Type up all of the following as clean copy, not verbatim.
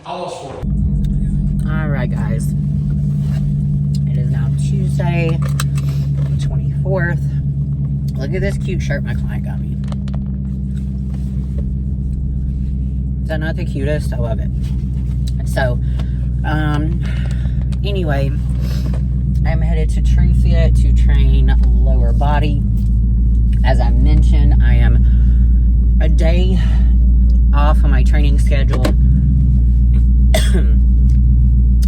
Alright guys, it is now Tuesday the 24th. Look at this cute shirt my client got me. Is that not the cutest? I love it. So, anyway, I'm headed to True Fit to train lower body. As I mentioned, I am a day off on my training schedule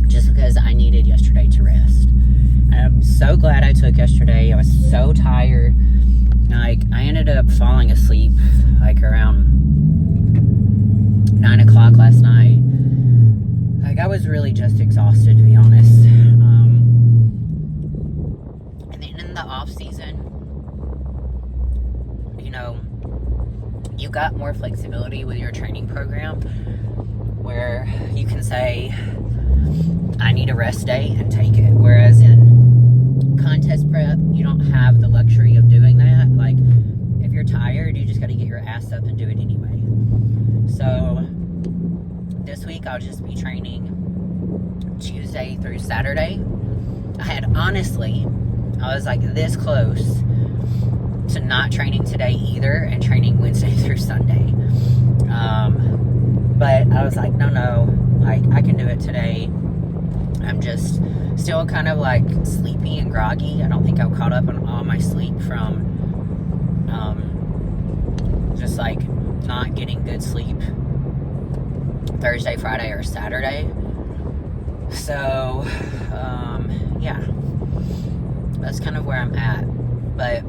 just because I needed yesterday to rest. And I'm so glad I took yesterday. I was so tired. Like, I ended up falling asleep like around 9 o'clock last night. Like, I was really just exhausted, to be honest. And then in the off season, you know, you got more flexibility with your training program where you can say, I need a rest day and take it. Whereas in contest prep, you don't have the luxury of doing that. Like, if you're tired, you just got to get your ass up and do it anyway. So this week I'll just be training Tuesday through Saturday. I was like this close to not training today either and training Wednesday through Sunday. But I was like, no, like, I can do it today. I'm just still kind of like sleepy and groggy. I don't think I'm caught up on all my sleep from just like not getting good sleep Thursday, Friday, or Saturday. So, yeah, that's kind of where I'm at. But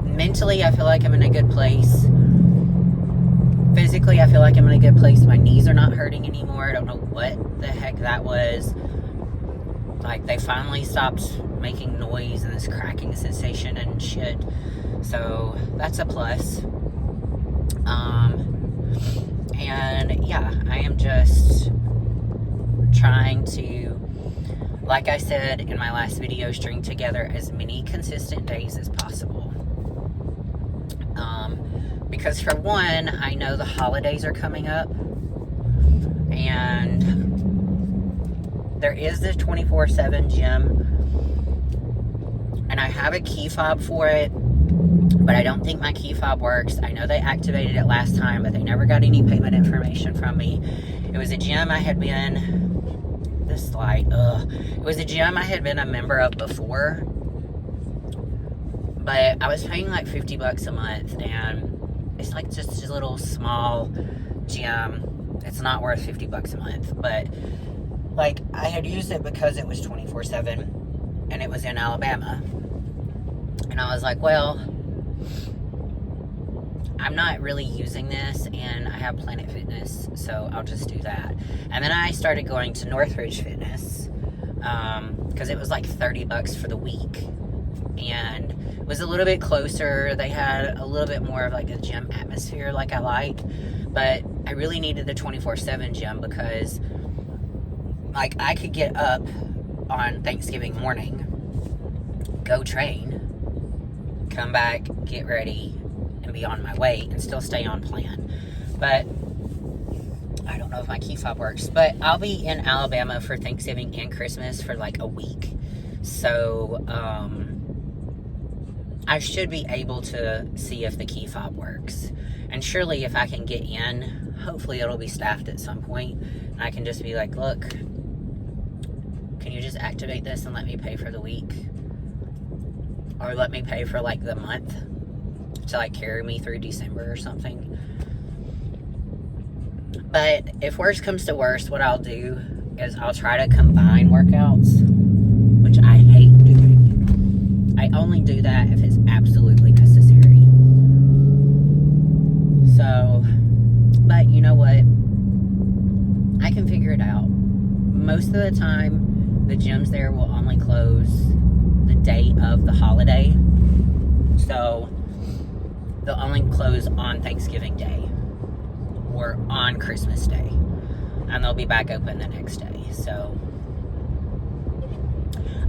mentally, I feel like I'm in a good place. Physically, I feel like I'm in a good place. My knees are not hurting anymore. I don't know what the heck that was. Like, they finally stopped making noise and this cracking sensation and shit. So, that's a plus. And yeah, I am just trying to, like I said in my last video, string together as many consistent days as possible. Because for one, I know the holidays are coming up, and there is this 24/7 gym, and I have a key fob for it, but I don't think my key fob works. I know they activated it last time, but they never got any payment information from me. It was a gym I had been, it was a gym I had been a member of before, but I was paying like $50 a month, and it's like just a little small gym. It's not worth $50 a month, but like, I had used it because it was 24/7 and it was in Alabama. And I was like, well, I'm not really using this, and I have Planet Fitness, so I'll just do that. And then I started going to Northridge Fitness, because it was like $30 for the week, and it was a little bit closer. They had a little bit more of like a gym atmosphere like I like, but I really needed the 24/7 gym because, like, I could get up on Thanksgiving morning, go train, come back, get ready, and be on my way and still stay on plan. But I don't know if my key fob works, but I'll be in Alabama for Thanksgiving and Christmas for like a week. So, I should be able to see if the key fob works. And surely if I can get in, hopefully it'll be staffed at some point, and I can just be like, look, can you just activate this and let me pay for the week? Or let me pay for like the month to like carry me through December or something. But if worst comes to worst, what I'll do is I'll try to combine workouts, which I hate doing. I only do that if it's absolutely necessary. So, but you know what? I can figure it out. Most of the time, the gyms there will only close the day of the holiday. So, they'll only close on Thanksgiving Day or on Christmas Day. And they'll be back open the next day. So,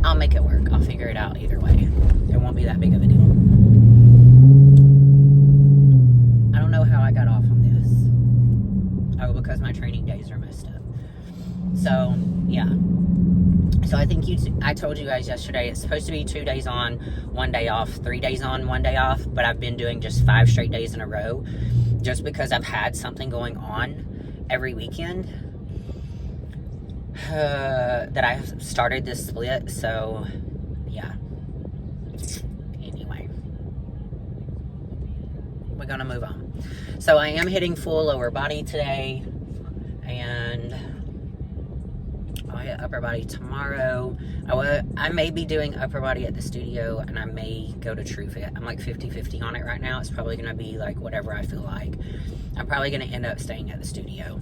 I'll make it work. I'll figure it out either way. It won't be that big of a deal. I don't know how I got off on this. Oh, because my training days are messed up. So, yeah. So I think I told you guys yesterday, it's supposed to be 2 days on, 1 day off, 3 days on, 1 day off, but I've been doing just 5 straight days in a row, just because I've had something going on every weekend that I started this split. So, yeah. Anyway, we're gonna move on. So I am hitting full lower body today, and I'll hit upper body tomorrow. I may be doing upper body at the studio, and I may go to TrueFit. I'm like 50-50 on it right now. It's probably going to be like whatever I feel like. I'm probably going to end up staying at the studio.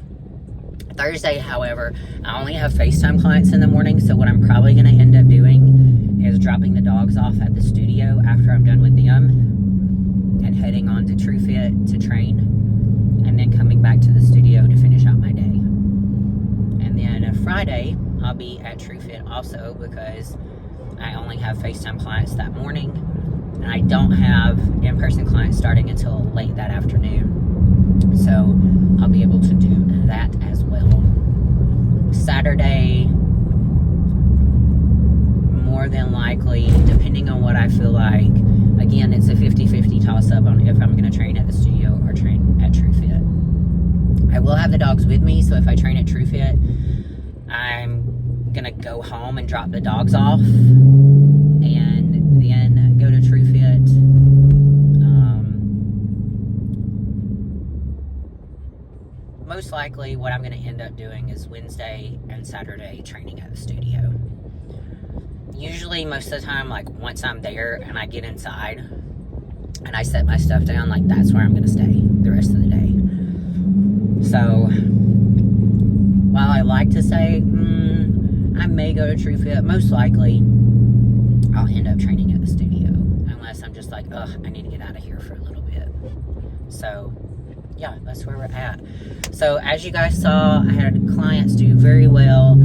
Thursday, however, I only have FaceTime clients in the morning, so what I'm probably going to end up doing is dropping the dogs off at the studio after I'm done with them and heading on to TrueFit to train, and then coming back to the studio to finish out my day. And then Friday, I'll be at TrueFit also, because I only have FaceTime clients that morning, and I don't have in-person clients starting until late that afternoon. So I'll be able to do that as well. Saturday, more than likely, depending on what I feel like, again, it's a 50-50 toss-up on if I'm going to train at the studio or train at TrueFit. I will have the dogs with me, so if I train at TrueFit, I'm going to go home and drop the dogs off, and then go to TrueFit. Most likely what I'm going to end up doing is Wednesday and Saturday training at the studio. Usually most of the time, like once I'm there and I get inside and I set my stuff down, like that's where I'm going to stay the rest of the day. So while I like to say I may go to TrueFit, most likely I'll end up training at the studio, unless I'm just like, ugh, I need to get out of here for a little bit. So yeah, that's where we're at. So as you guys saw, I had clients do very well.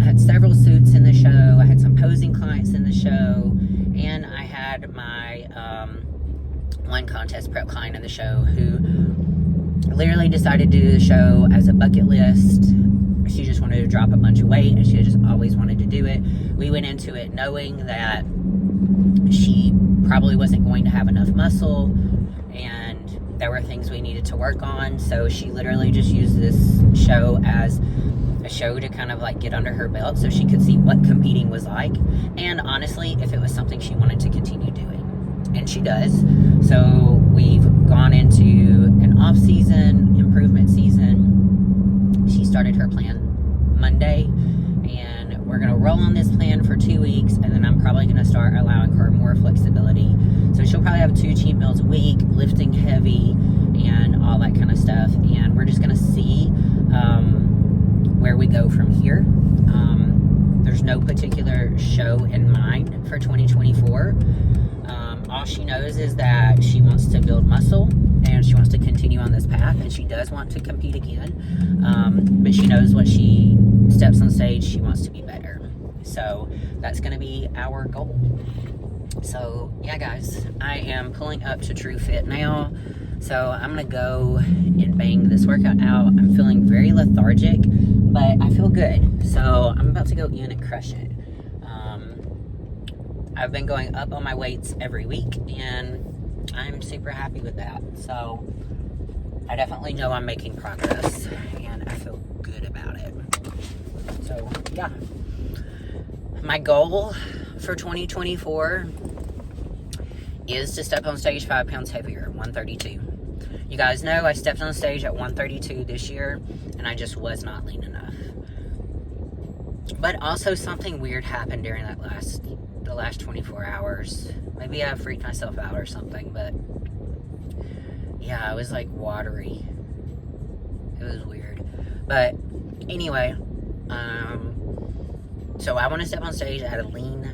I had several suits in the show. I had some posing clients in the show, and I had my one contest prep client in the show who literally decided to do the show as a bucket list. She just wanted to drop a bunch of weight, and she just always wanted to do it. We went into it knowing that she probably wasn't going to have enough muscle, and there were things we needed to work on. So she literally just used this show as a show to kind of like get under her belt so she could see what competing was like, and honestly, if it was something she wanted to continue doing. And she does. So we've gone into an off-season, improvement season. She started her plan Monday, and we're going to roll on this plan for 2 weeks, and then I'm probably going to start allowing her more flexibility. So she'll probably have 2 cheat meals a week, lifting heavy, and all that kind of stuff. And we're just going to see where we go from here. There's no particular show in mind for 2024. All she knows is that she wants to build muscle, and she wants to continue on this path, and she does want to compete again. But she knows what she steps on stage, she wants to be better. So that's going to be our goal. So yeah, guys, I am pulling up to TrueFit now. So I'm going to go and bang this workout out. I'm feeling very lethargic, but I feel good. So I'm about to go in and crush it. I've been going up on my weights every week, and I'm super happy with that. So I definitely know I'm making progress, and I feel good about it. So yeah, my goal for 2024 is to step on stage 5 pounds heavier, 132. You guys know I stepped on stage at 132 this year, and I just was not lean enough. But also something weird happened during the last 24 hours. Maybe I freaked myself out or something, but yeah, I was like watery. It was weird. But anyway, so I want to step on stage at a lean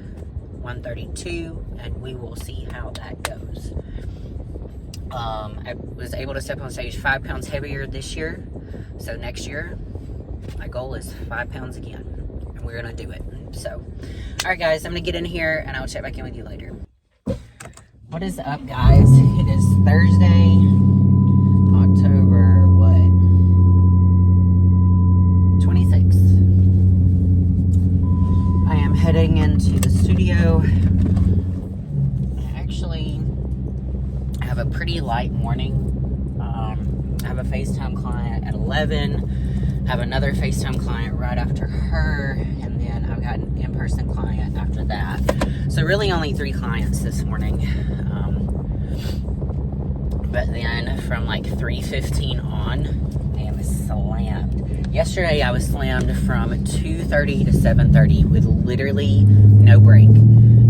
132, and we will see how that goes. I was able to step on stage 5 pounds heavier this year, so next year my goal is 5 pounds again, and we're gonna do it. So alright guys, I'm gonna get in here and I'll check back in with you later. What is up, guys? It is Thursday, October what? getting into the studio. I actually have a pretty light morning. I have a FaceTime client at 11. I have another FaceTime client right after her, and then I've got an in-person client after that. So really only 3 clients this morning. But then from like 3:15 on, I am slammed. Yesterday I was slammed from 2:30 to 7:30 with literally no break.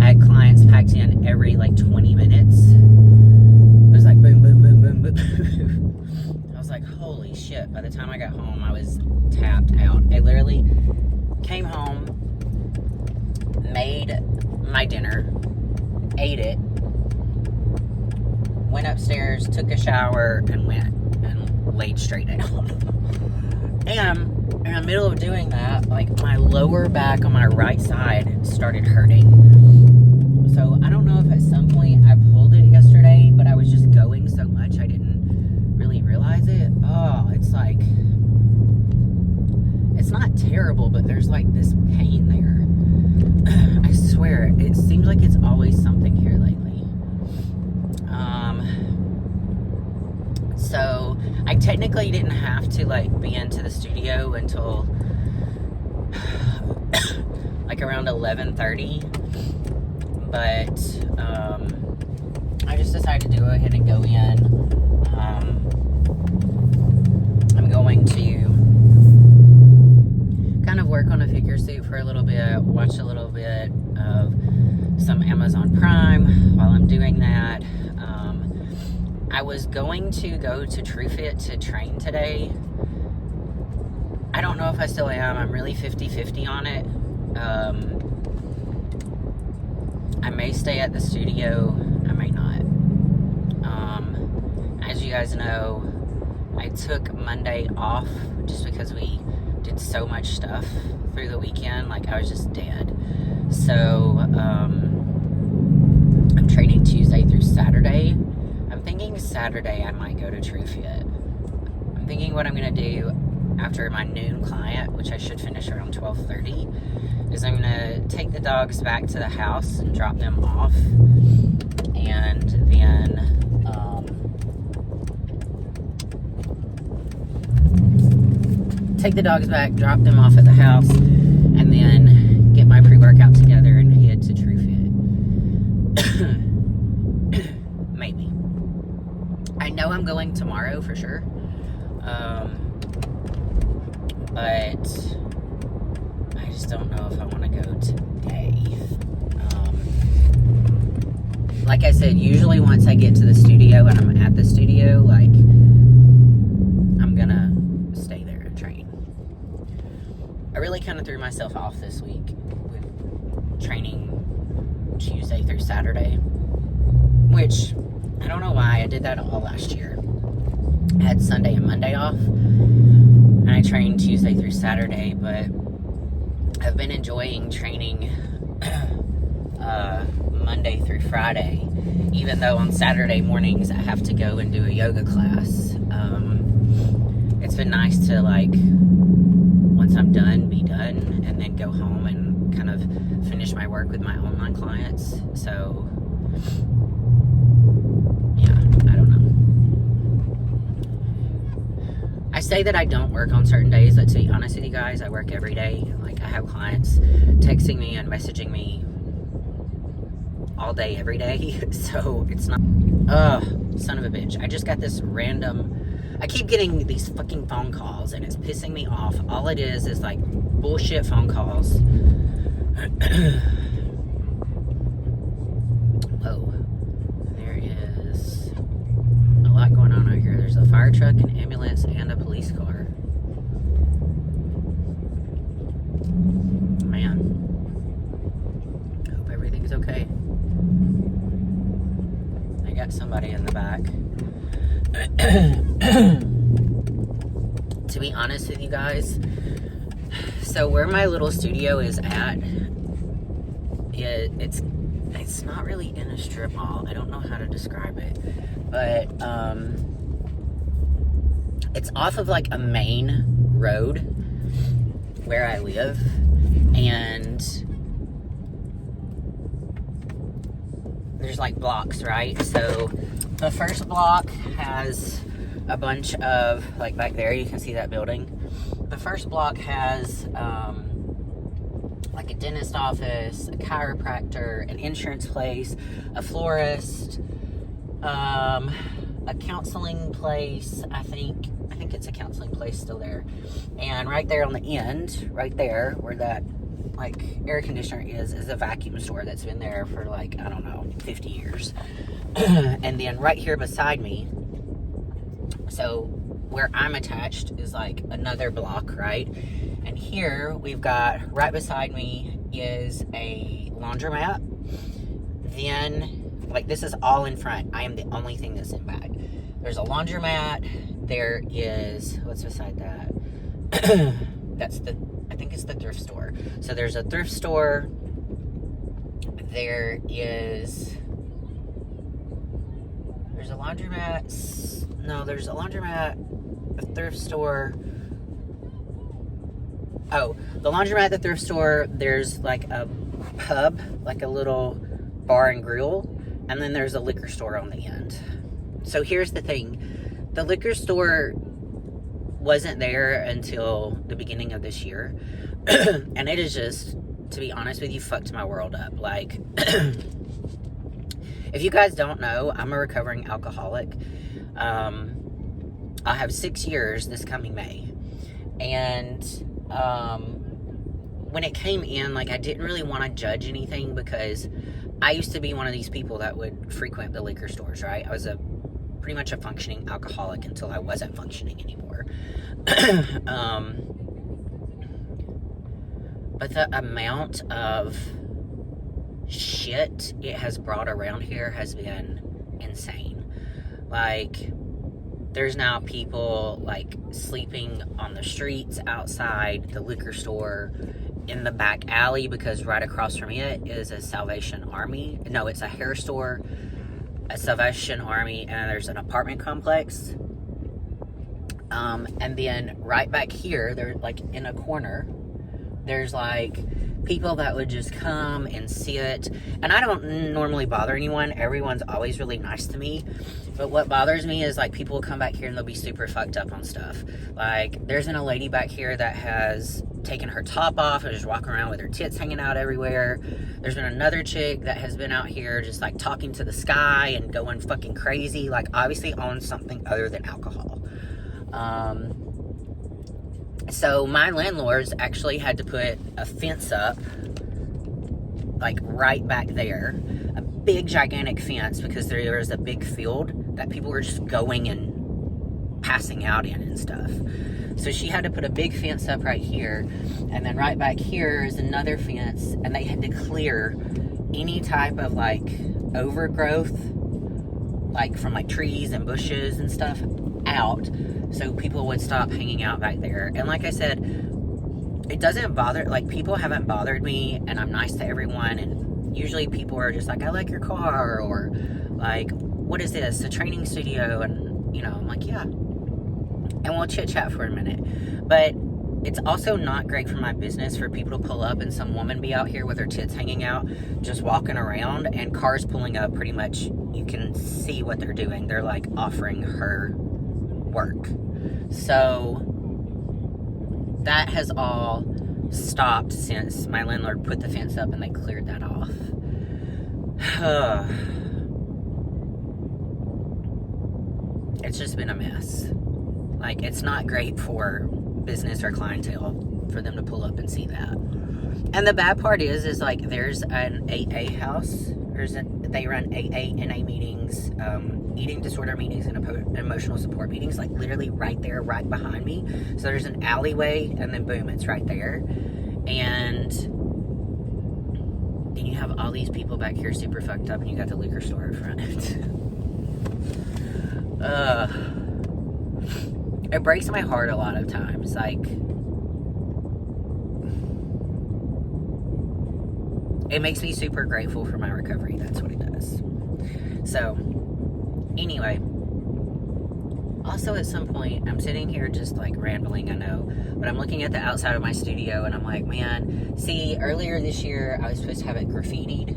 I had clients packed in every like 20 minutes. It was like boom, boom, boom, boom, boom. I was like, holy shit. By the time I got home, I was tapped out. I literally came home, made my dinner, ate it, went upstairs, took a shower, and went and laid straight down. And in the middle of doing that, like my lower back on my right side started hurting. So I don't know if at some point I pulled it yesterday, but I was just going so much I didn't really realize it. Oh, it's like, it's not terrible, but there's like this pain there. I swear, it seems like it's always something here lately. So I technically didn't have to like be into the studio until like around 11:30, but I just decided to go ahead and go in. I'm going to kind of work on a figure suit for a little bit, watch a little bit of some Amazon Prime while I'm doing that. I was going to go to TrueFit to train today. I don't know if I still am. I'm really 50-50 on it. I may stay at the studio. I may not. As you guys know, I took Monday off just because we did so much stuff through the weekend. Like, I was just dead. So, I'm training Tuesday through Saturday. I'm thinking Saturday I might go to TrueFit. I'm thinking what I'm going to do after my noon client, which I should finish around 12:30, is I'm going to take the dogs back to the house and drop them off. And then take the dogs back, drop them off at the house, and then get my pre-workout together and head to TrueFit. Maybe. I know I'm going tomorrow for sure. But I just don't know if I want to go today. Like I said, usually once I get to the studio and I'm at the studio, like, I'm gonna stay there and train. I really kind of threw myself off this week with training Tuesday through Saturday, which I don't know why. I did that all last year. I had Sunday and Monday off, and I trained Tuesday through Saturday, but I've been enjoying training Monday through Friday, even though on Saturday mornings I have to go and do a yoga class. It's been nice to, like, once I'm done, be done, and then go home and kind of finish my work with my online clients. So, yeah, I don't know. I say that I don't work on certain days, but to be honest with you guys, I work every day. Like, I have clients texting me and messaging me all day, every day. So it's not, son of a bitch. I just got this random, I keep getting these fucking phone calls and it's pissing me off. All it is like bullshit phone calls. Whoa. There is a lot going on out here. There's a fire truck, an ambulance, and a police car. Man. Hope everything's okay. I got somebody in the back. To be honest with you guys, so where my little studio is at, it's not really in a strip mall. I don't know how to describe it, but it's off of like a main road where I live, and there's like blocks, right? So the first block has a bunch of, like back there, you can see that building. The first block has like a dentist office, a chiropractor, an insurance place, a florist, a counseling place. I think it's a counseling place still there. And right there on the end, right there where that like air conditioner is a vacuum store that's been there for like, I don't know, 50 years. And then right here beside me, so where I'm attached is like another block, right? And here we've got, right beside me is a laundromat. Then, like, this is all in front. I am the only thing that's in back. There's a laundromat. There is, what's beside that? I think it's the thrift store. So there's a thrift store. There's a laundromat. No, there's a laundromat, a thrift store. Oh, the laundromat, the thrift store, there's like a pub, like a little bar and grill, and then there's a liquor store on the end. So here's the thing. The liquor store wasn't there until the beginning of this year. And it is just, to be honest with you, fucked my world up. Like, if you guys don't know, I'm a recovering alcoholic. I'll have 6 years this coming May. And when it came in, like, I didn't really want to judge anything because I used to be one of these people that would frequent the liquor stores, right? I was pretty much a functioning alcoholic until I wasn't functioning anymore. But the amount of shit it has brought around here has been insane. Like, there's now people, like, sleeping on the streets outside the liquor store in the back alley because right across from it is a Salvation Army. No, it's a hair store, a Salvation Army, and there's an apartment complex. And then right back here, they're, like, in a corner, there's, like, people that would just come and sit. And I don't normally bother anyone. Everyone's always really nice to me. But what bothers me is, like, people will come back here and they'll be super fucked up on stuff. Like, there's been a lady back here that has taken her top off and just walking around with her tits hanging out everywhere. There's been another chick that has been out here just, like, talking to the sky and going fucking crazy. Like, obviously on something other than alcohol. So my landlords actually had to put a fence up, like, right back there. A big, gigantic fence because there was a big field that people were just going and passing out in and stuff. So she had to put a big fence up right here. And then right back here is another fence. And they had to clear any type of, like, overgrowth, like, from, like, trees and bushes and stuff out, so people would stop hanging out back there. And like I said, it doesn't bother, like, people haven't bothered me, and I'm nice to everyone, and usually people are just like, I like your car, or like, what is this, a training studio? And, you know, I'm like, yeah, and we'll chit chat for a minute. But it's also not great for my business for people to pull up and some woman be out here with her tits hanging out, just walking around, and cars pulling up. Pretty much you can see what they're doing. They're, like, offering her work. So that has all stopped since my landlord put the fence up and they cleared that off. It's just been a mess. Like, it's not great for business or clientele for them to pull up and see that. And the bad part is like, there's an AA house. They run AA, NA meetings, eating disorder meetings, and emotional support meetings, like, literally right there, right behind me. So there's an alleyway, and then boom, it's right there. And then you have all these people back here super fucked up, and you got the liquor store in front. It breaks my heart a lot of times. Like, it makes me super grateful for my recovery. That's what it does. So, anyway. Also, at some point, I'm sitting here just, like, rambling, I know. But I'm looking at the outside of my studio, and I'm like, man, see, earlier this year, I was supposed to have it graffitied.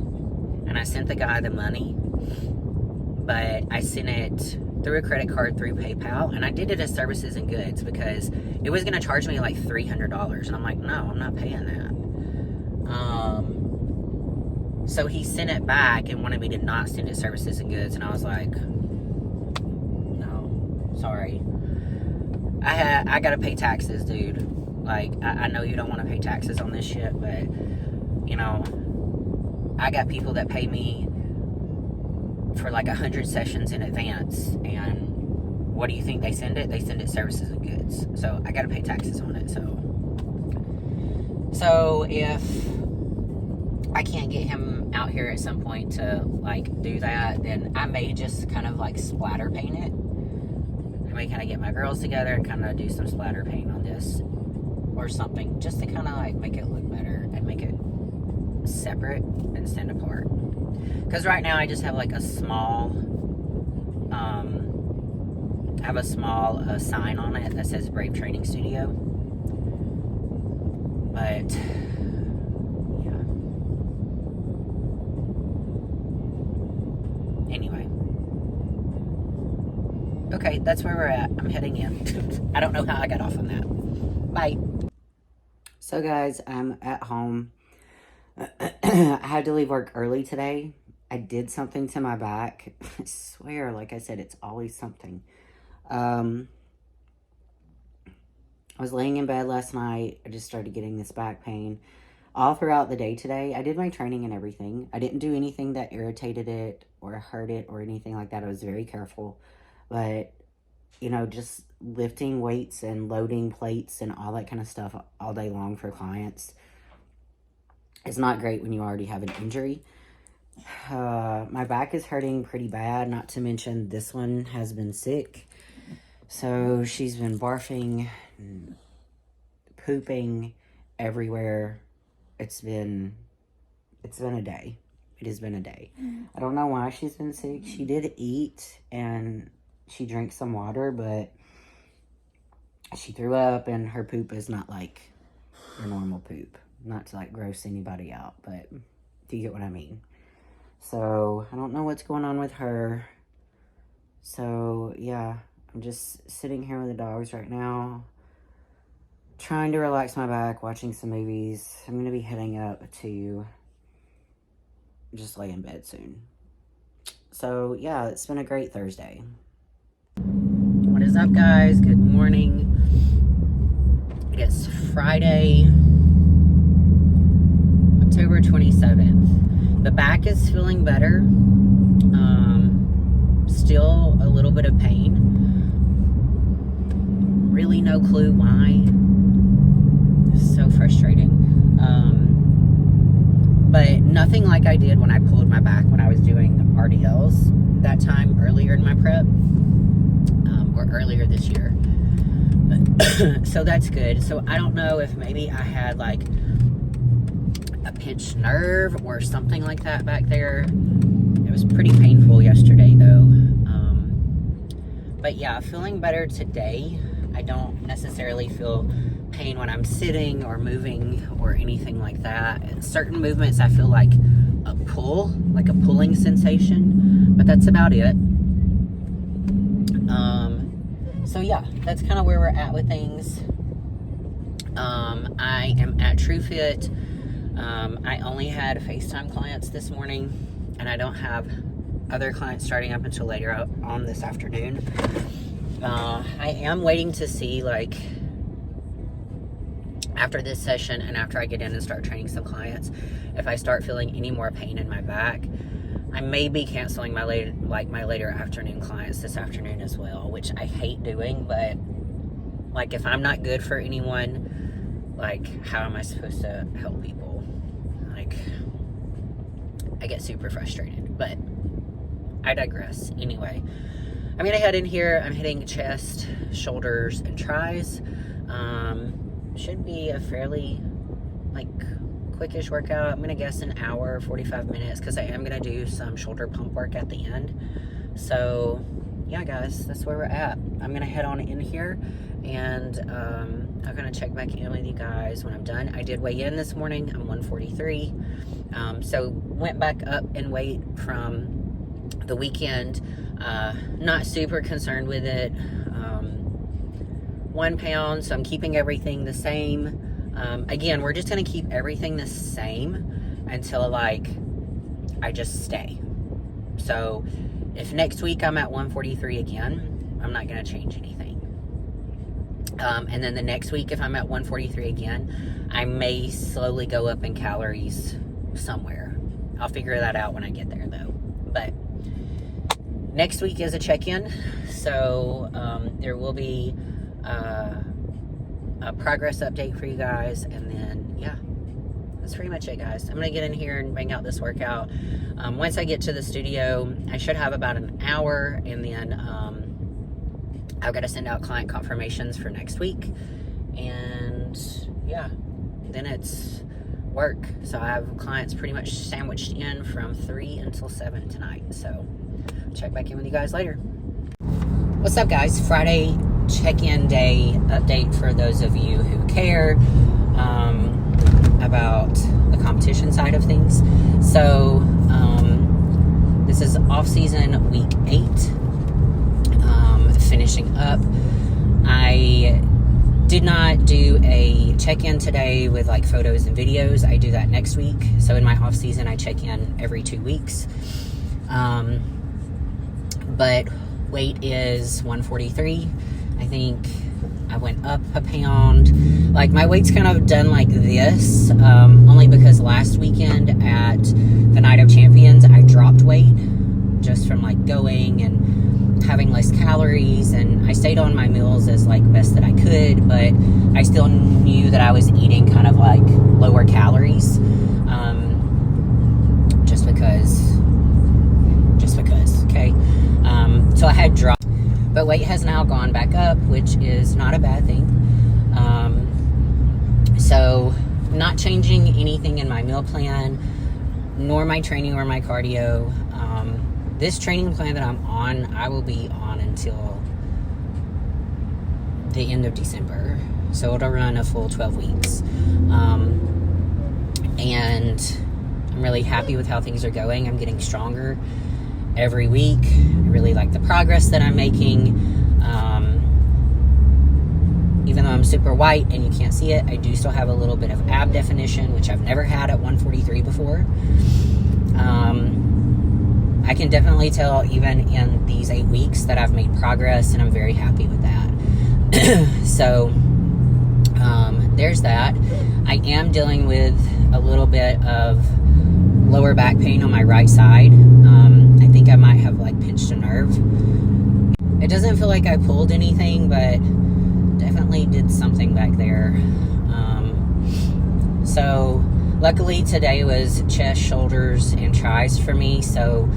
and I sent the guy the money, but I sent it through a credit card through PayPal, and I did it as services and goods because it was going to charge me like $300, and I'm like, no, I'm not paying that. So he sent it back and wanted me to not send it services and goods, and I was like, no, sorry. I gotta pay taxes, dude. Like, I know you don't want to pay taxes on this shit, but, you know, I got people that pay me for like 100 sessions in advance, and what do you think they send it? They send it services and goods. So I gotta pay taxes on it. So if I can't get him out here at some point to like do that, then I may just kind of like splatter paint it. I may kind of get my girls together and kind of do some splatter paint on this or something, just to kind of like make it look better and make it separate and stand apart. Because right now I just have like a small, sign on it that says Brave Training Studio. But yeah. Anyway. Okay, that's where we're at. I'm heading in. I don't know how I got off on that. Bye. So guys, I'm at home. I had to leave work early today. I did something to my back. I swear, like I said, it's always something. I was laying in bed last night. I just started getting this back pain all throughout the day today. I did my training and everything. I didn't do anything that irritated it or hurt it or anything like that. I was very careful. But, you know, just lifting weights and loading plates and all that kind of stuff all day long for clients is not great when you already have an injury. My back is hurting pretty bad, not to mention this one has been sick. So she's been barfing and pooping everywhere. It's been a day. It has been a day. I don't know why she's been sick. She did eat and she drank some water, but she threw up, and her poop is not like your normal poop. Not to like gross anybody out, but do you get what I mean? So I don't know what's going on with her. So yeah, I'm just sitting here with the dogs right now, trying to relax my back, watching some movies. I'm going to be heading up to just lay in bed soon. So yeah, it's been a great Thursday. What is up, guys? Good morning. It's Friday, October 27th. The back is feeling better. Still a little bit of pain. Really no clue why. So frustrating. But nothing like I did when I pulled my back when I was doing RDLs that time earlier in my prep. Or earlier this year. So that's good. So I don't know if maybe I had like a pinched nerve or something like that back there. It was pretty painful yesterday though. But yeah, feeling better today. I don't necessarily feel pain when I'm sitting or moving or anything like that. And certain movements I feel like a pull, like a pulling sensation, but that's about it. So yeah, that's kind of where we're at with things. I am at TrueFit. I only had FaceTime clients this morning, and I don't have other clients starting up until later on this afternoon. I am waiting to see, like, after this session and after I get in and start training some clients, if I start feeling any more pain in my back, I may be canceling my later afternoon clients this afternoon as well, which I hate doing, but like if I'm not good for anyone, like how am I supposed to help people? Like, I get super frustrated, but I digress. Anyway, I'm gonna head in here. I'm hitting chest, shoulders, and tries. Should be a fairly like quickish workout. I'm gonna guess an hour, 45 minutes, because I am gonna do some shoulder pump work at the end. So yeah, guys, that's where we're at. I'm gonna head on in here, and I'm gonna check back in with you guys when I'm done. I did weigh in this morning. I'm 143. So went back up in weight from the weekend. Not super concerned with it. 1 pound, so I'm keeping everything the same. Again, we're just going to keep everything the same until, like, I just stay. So if next week I'm at 143 again, I'm not going to change anything. And then the next week, if I'm at 143 again, I may slowly go up in calories somewhere. I'll figure that out when I get there, though. But next week is a check-in, so there will be a progress update for you guys, and then, yeah, that's pretty much it, guys. I'm going to get in here and bang out this workout. Once I get to the studio, I should have about an hour, and then I've got to send out client confirmations for next week, and yeah, then it's work. So I have clients pretty much sandwiched in from 3 until 7 tonight, so check back in with you guys later. What's up, guys? Friday check-in day update for those of you who care about the competition side of things. So this is off-season week 8, finishing up. I did not do a check-in today with like photos and videos. I do that next week. So in my off-season, I check in every 2 weeks. But weight is 143. I think I went up a pound. Like, my weight's kind of done like this, only because last weekend at the Night of Champions, I dropped weight just from like going and having less calories, and I stayed on my meals as like best that I could, but I still knew that I was eating kind of like lower calories, just because, okay? So I had dropped, but weight has now gone back up, which is not a bad thing. So not changing anything in my meal plan, nor my training or my cardio. This training plan that I'm on, I will be on until the end of December. So it'll run a full 12 weeks. And I'm really happy with how things are going. I'm getting stronger every week. I really like the progress that I'm making. Even though I'm super white and you can't see it, I do still have a little bit of ab definition, which I've never had at 143 before. I can definitely tell even in these 8 weeks that I've made progress, and I'm very happy with that. So there's that. I am dealing with a little bit of lower back pain on my right side. I think I might have like pinched a nerve. It doesn't feel like I pulled anything, but definitely did something back there. So luckily today was chest, shoulders, and tris for me, so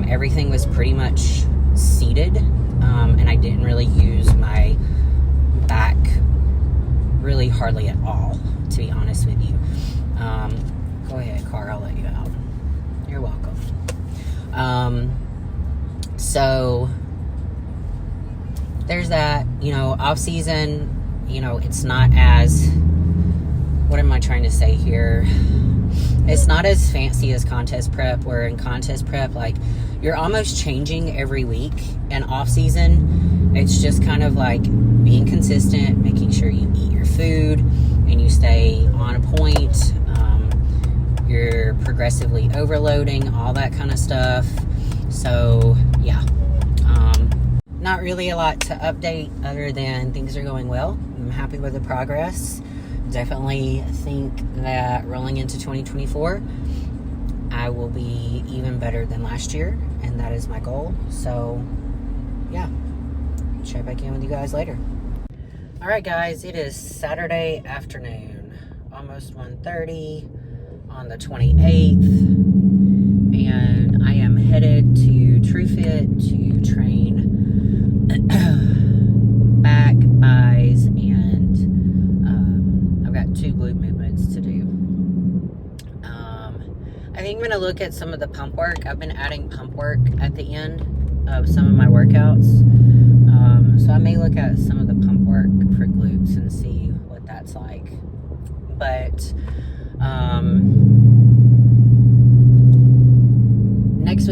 everything was pretty much seated, and I didn't really use my back really hardly at all, to be honest with you. Go ahead, car, I'll let you out. You're welcome. So there's that. You know, off season, you know, it's not as, what am I trying to say here? It's not as fancy as contest prep, where in contest prep, like, you're almost changing every week, and off season, it's just kind of like being consistent, making sure you eat your food and you stay on point. You're progressively overloading, all that kind of stuff. So yeah, not really a lot to update other than things are going well. I'm happy with the progress. Definitely think that rolling into 2024, I will be even better than last year, and that is my goal. So yeah, check back in with you guys later. All right, guys, it is Saturday afternoon, almost 1:30 on the 28th, and I am headed to TrueFit to train back, buys, and I've got 2 glute movements to do. I think I'm going to look at some of the pump work. I've been adding pump work at the end of some of my workouts. So I may look at some of the pump work for glutes and see what that's like. But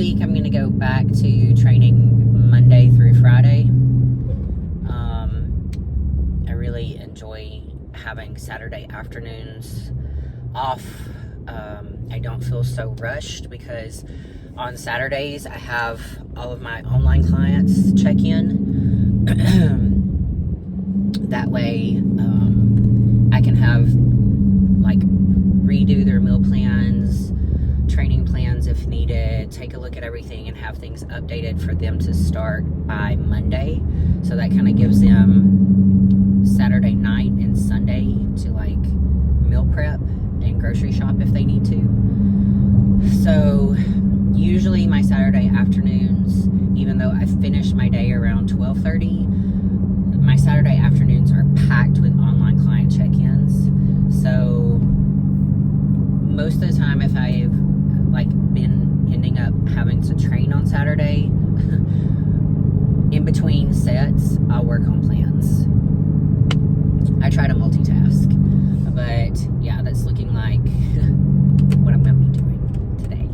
week I'm going to go back to training Monday through Friday. I really enjoy having Saturday afternoons off. I don't feel so rushed because on Saturdays I have all of my online clients check in. That way I can have like redo their meal plans, training plans if needed, take a look at everything and have things updated for them to start by Monday. So that kind of gives them Saturday night and Sunday to like meal prep and grocery shop if they need to. So usually my Saturday afternoons, even though I finish my day around 12:30, my Saturday afternoons are packed with online client check-ins. So most of the time, if I've like been ending up having to train on Saturday, in between sets, I'll work on plans. I try to multitask, but yeah, that's looking like what I'm going to be doing today.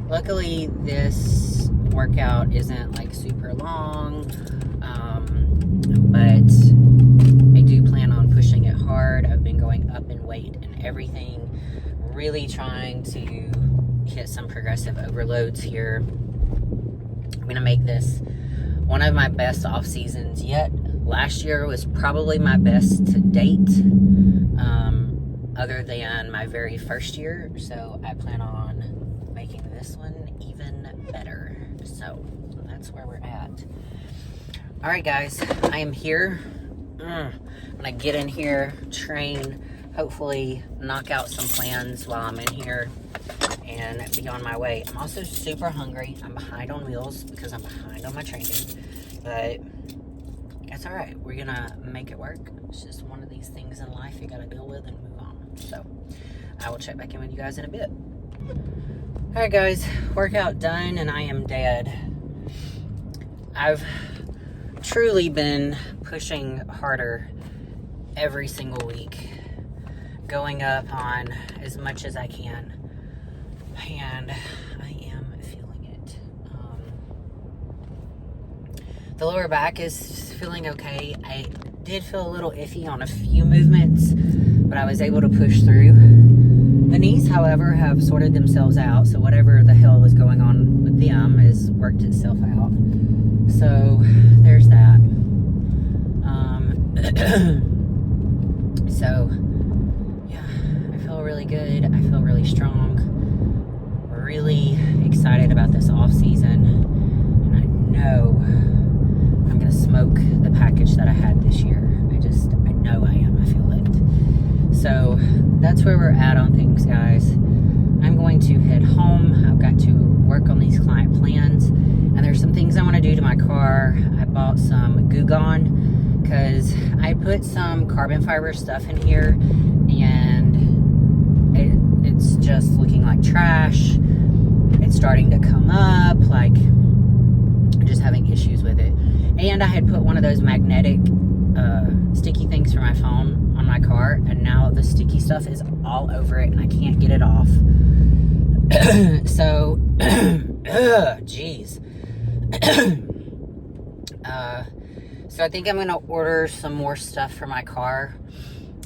Luckily, this workout isn't like super long, but I do plan on pushing it hard. I've been going up in weight and everything, really trying to hit some progressive overloads here. I'm going to make this one of my best off seasons yet. Last year was probably my best to date, other than my very first year. So I plan on making this one even better. So that's where we're at. All right, guys, I am here. I'm gonna get in here, train, hopefully knock out some plans while I'm in here and be on my way. I'm also super hungry. I'm behind on meals because I'm behind on my training, but that's all right. We're gonna make it work. It's just one of these things in life you gotta deal with and move on. So I will check back in with you guys in a bit. All right, guys, workout done and I am dead. I've truly been pushing harder every single week, going up on as much as I can, and I am feeling it. The lower back is feeling okay. I did feel a little iffy on a few movements, but I was able to push through. The knees, however, have sorted themselves out, so whatever the hell was going on with them has worked itself out. So there's that. So yeah, I feel really good. I feel really strong. Really excited about this off season, and I know I'm gonna smoke the package that I had this year. I know I am. I feel it. So that's where we're at on things, guys. I'm going to head home. I've got to work on these client plans, and there's some things I want to do to my car. I bought some Goo Gone because I put some carbon fiber stuff in here, and it's just looking like trash. It's starting to come up, like I'm just having issues with it. And I had put one of those magnetic sticky things for my phone on my car, and now the sticky stuff is all over it and I can't get it off. So jeez. So I think I'm gonna order some more stuff for my car.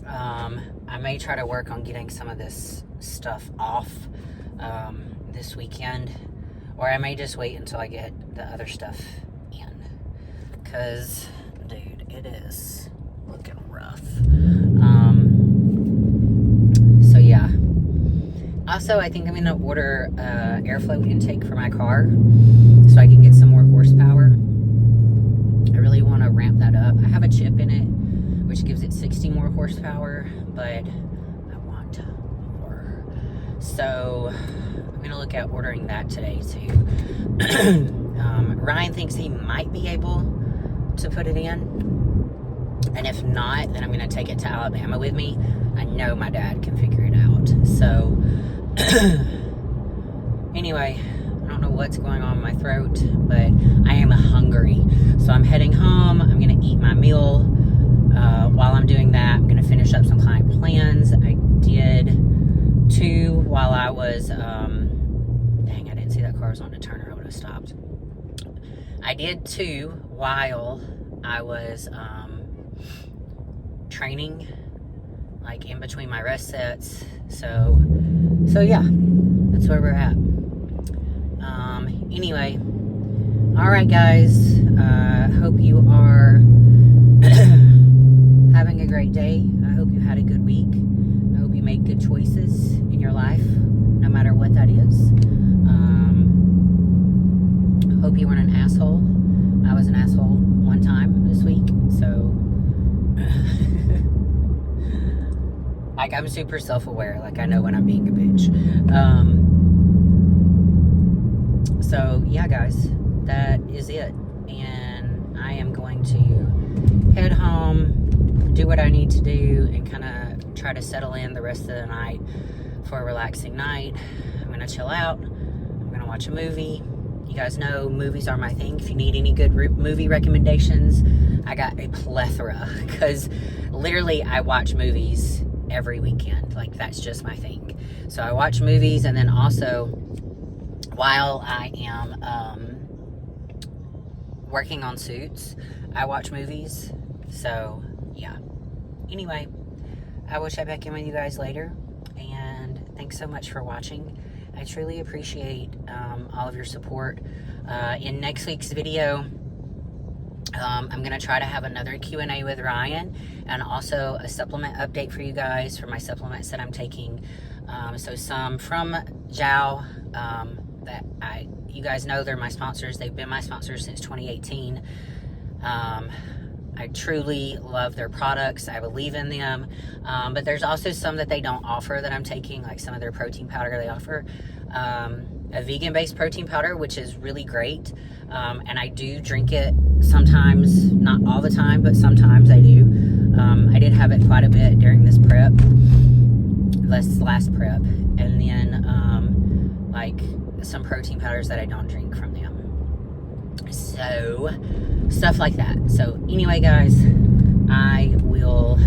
I may try to work on getting some of this stuff off this weekend, or I may just wait until I get the other stuff in, because dude, it is looking rough. So yeah. Also, I think I'm gonna order airflow intake for my car so I can get some more horsepower. I really want to ramp that up. I have a chip in it which gives it 60 more horsepower, but I want more. So I'm gonna look at ordering that today too. Ryan thinks he might be able to put it in, and if not, then I'm gonna take it to Alabama with me. I know my dad can figure it out. So anyway, I don't know what's going on in my throat, but I am hungry. So I'm heading home. I'm gonna eat my meal. While I'm doing that, I'm gonna finish up some client plans. I did 2 while I was Dang, I didn't see that car was on the turn, or I would have stopped. I did too while I was training, like in between my rest sets. So yeah, that's where we're at. Anyway, all right, guys. Hope you are having a great day. I hope you had a good week. I hope you made good choices in your life, no matter what that is. Hope you weren't an asshole. I was an asshole one time this week, so like, I'm super self-aware. Like, I know when I'm being a bitch. So yeah, guys, that is it, and I am going to head home, do what I need to do, and kind of try to settle in the rest of the night for a relaxing night. I'm gonna chill out. I'm gonna watch a movie. You guys know movies are my thing. If you need any good movie recommendations, I got a plethora, because literally I watch movies every weekend. Like, that's just my thing. So I watch movies, and then also while I am working on Suits, I watch movies. So yeah, anyway, I will check back in with you guys later, and thanks so much for watching. I truly appreciate all of your support. In next week's video, I'm going to try to have another Q&A with Ryan, and also a supplement update for you guys for my supplements that I'm taking. So some from Jow, that you guys know they're my sponsors. They've been my sponsors since 2018. I truly love their products. I believe in them. But there's also some that they don't offer that I'm taking, like some of their protein powder they offer. A vegan-based protein powder, which is really great. And I do drink it sometimes, not all the time, but sometimes I do. I did have it quite a bit during this prep, last prep. And then, like, some protein powders that I don't drink from them. So, stuff like that. So, anyway, guys, I will